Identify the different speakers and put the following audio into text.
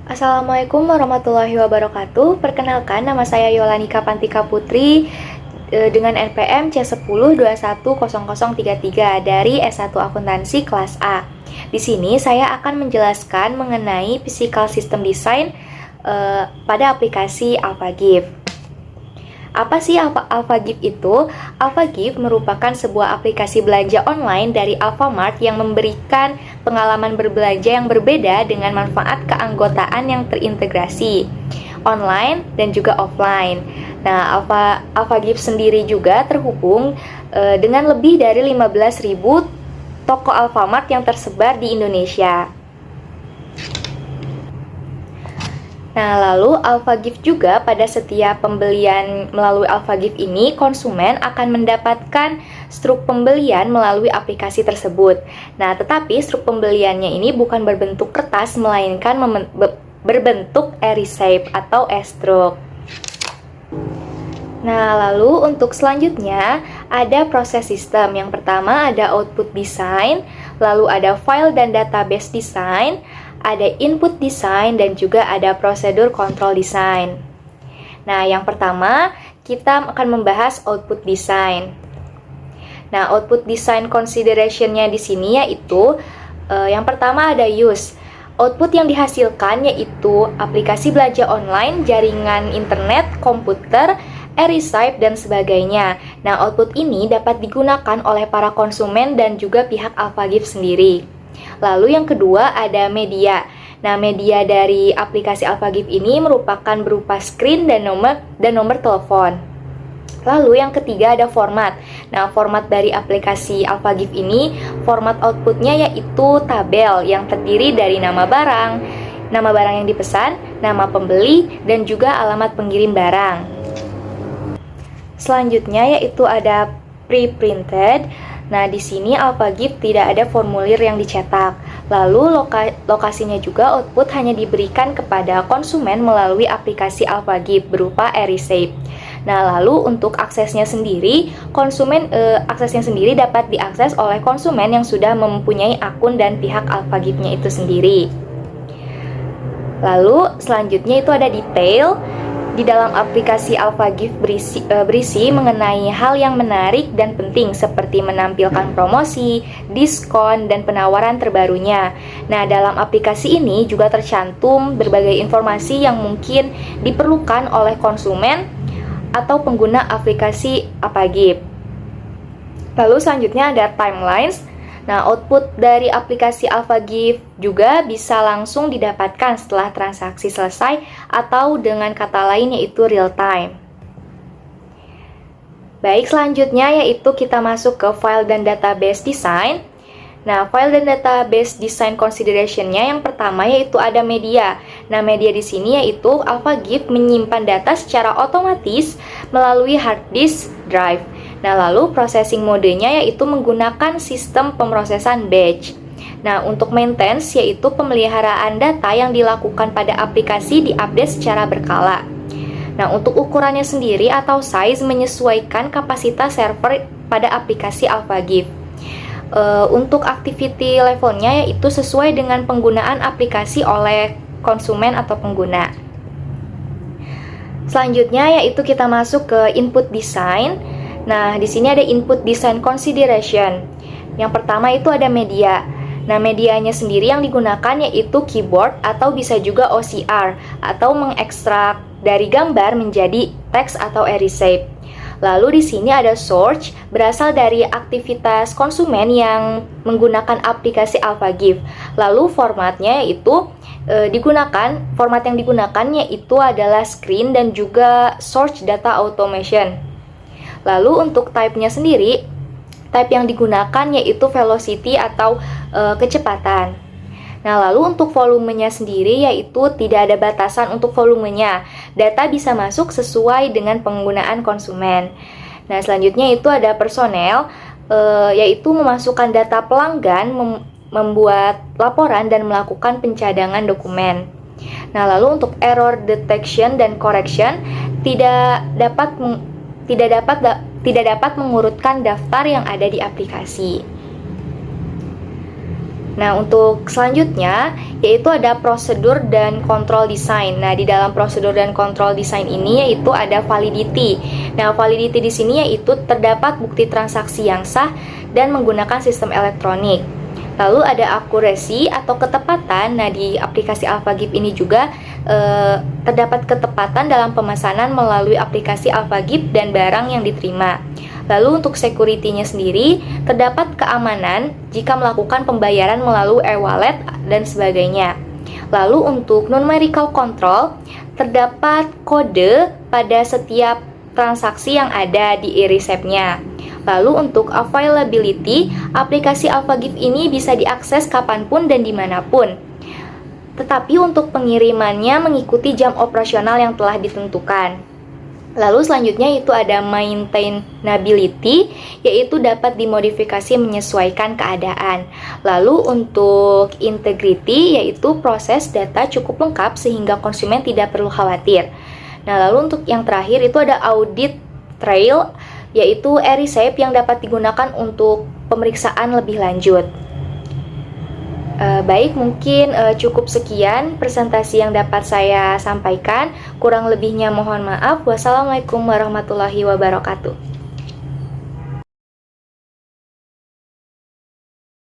Speaker 1: Assalamualaikum warahmatullahi wabarakatuh. Perkenalkan, nama saya Yolanika Pantika Putri dengan NPM C10210033 dari S1 Akuntansi kelas A. Di sini saya akan menjelaskan mengenai Physical System Design pada aplikasi AlphaGive. Apa sih AlphaGive itu? AlphaGive merupakan sebuah aplikasi belanja online dari Alfamart yang memberikan pengalaman berbelanja yang berbeda dengan manfaat keanggotaan yang terintegrasi online dan juga offline. Nah, AlphaGive sendiri juga terhubung dengan lebih dari 15.000 toko Alfamart yang tersebar di Indonesia. Nah, lalu AlphaGive juga pada setiap pembelian melalui AlphaGive ini, konsumen akan mendapatkan struk pembelian melalui aplikasi tersebut. Nah, tetapi struk pembeliannya ini bukan berbentuk kertas, melainkan berbentuk e-receipt atau e-struk. Nah, lalu untuk selanjutnya ada proses sistem. Yang pertama ada output design, lalu ada file dan database design, ada input design, dan juga ada prosedur control design. Nah, yang pertama kita akan membahas output design. Nah, output design consideration-nya di sini yaitu yang pertama ada use. Output yang dihasilkan yaitu aplikasi belanja online, jaringan internet, komputer, e-receipt, dan sebagainya. Nah, output ini dapat digunakan oleh para konsumen dan juga pihak AlphaGive sendiri. Lalu yang kedua ada media. Nah, media dari aplikasi AlphaGive ini merupakan berupa screen dan nomor telepon. Lalu yang ketiga ada format. Nah, format dari aplikasi AlphaGive ini, format outputnya yaitu tabel yang terdiri dari nama barang yang dipesan, nama pembeli, dan juga alamat pengirim barang. Selanjutnya yaitu ada pre-printed. Nah, di sini AlphaGive tidak ada formulir yang dicetak. Lalu lokasinya juga output hanya diberikan kepada konsumen melalui aplikasi AlphaGive berupa e-receipt. Nah, lalu untuk aksesnya sendiri, aksesnya sendiri dapat diakses oleh konsumen yang sudah mempunyai akun dan pihak AlphaGive-nya itu sendiri. Lalu selanjutnya itu ada detail. Di dalam aplikasi AlphaGive berisi mengenai hal yang menarik dan penting seperti menampilkan promosi, diskon, dan penawaran terbarunya. Nah, dalam aplikasi ini juga tercantum berbagai informasi yang mungkin diperlukan oleh konsumen atau pengguna aplikasi AlphaGive. Lalu selanjutnya ada timelines. Nah, output dari aplikasi AlphaGive juga bisa langsung didapatkan setelah transaksi selesai atau dengan kata lain yaitu real time. Baik, selanjutnya yaitu kita masuk ke file dan database design. Nah, file dan database design consideration-nya yang pertama yaitu ada media. Nah, media di sini yaitu AlphaGive menyimpan data secara otomatis melalui hard disk drive. Nah, lalu processing modenya yaitu menggunakan sistem pemrosesan batch. Nah, untuk maintenance yaitu pemeliharaan data yang dilakukan pada aplikasi diupdate secara berkala. Nah, untuk ukurannya sendiri atau size menyesuaikan kapasitas server pada aplikasi AlphaGive. Untuk activity levelnya yaitu sesuai dengan penggunaan aplikasi oleh konsumen atau pengguna. Selanjutnya yaitu kita masuk ke input design. Nah, di sini ada input design consideration. Yang pertama itu ada media. Nah, medianya sendiri yang digunakan yaitu keyboard atau bisa juga OCR atau mengekstrak dari gambar menjadi teks atau e-receipt. Lalu di sini ada source, berasal dari aktivitas konsumen yang menggunakan aplikasi AlphaGive. Lalu format yang digunakan yaitu adalah screen dan juga source data automation. Lalu untuk type-nya sendiri, type yang digunakan yaitu velocity atau kecepatan. Nah, lalu untuk volumenya sendiri yaitu tidak ada batasan untuk volumenya. Data bisa masuk sesuai dengan penggunaan konsumen. Nah, selanjutnya itu ada personel, yaitu memasukkan data pelanggan, membuat laporan, dan melakukan pencadangan dokumen. Nah, lalu untuk error detection dan correction tidak dapat mengurutkan daftar yang ada di aplikasi. Nah, untuk selanjutnya yaitu ada prosedur dan kontrol desain. Nah, di dalam prosedur dan kontrol desain ini yaitu ada validity. Nah, validity di sini yaitu terdapat bukti transaksi yang sah dan menggunakan sistem elektronik. Lalu ada accuracy atau ketepatan. Nah, di aplikasi AlphaGip ini juga terdapat ketepatan dalam pemesanan melalui aplikasi AlphaGip dan barang yang diterima. Lalu untuk security-nya sendiri, terdapat keamanan jika melakukan pembayaran melalui e-wallet dan sebagainya. Lalu untuk numerical control, terdapat kode pada setiap transaksi yang ada di e-receptnya. Lalu untuk availability, aplikasi AlphaGip ini bisa diakses kapanpun dan dimanapun. Tetapi untuk pengirimannya mengikuti jam operasional yang telah ditentukan. Lalu selanjutnya itu ada maintainability, yaitu dapat dimodifikasi menyesuaikan keadaan. Lalu untuk integrity, yaitu proses data cukup lengkap sehingga konsumen tidak perlu khawatir. Nah, lalu untuk yang terakhir itu ada audit trail, yaitu e-receipt yang dapat digunakan untuk pemeriksaan lebih lanjut. Baik, mungkin cukup sekian presentasi yang dapat saya sampaikan. Kurang lebihnya mohon maaf. Wassalamualaikum warahmatullahi wabarakatuh.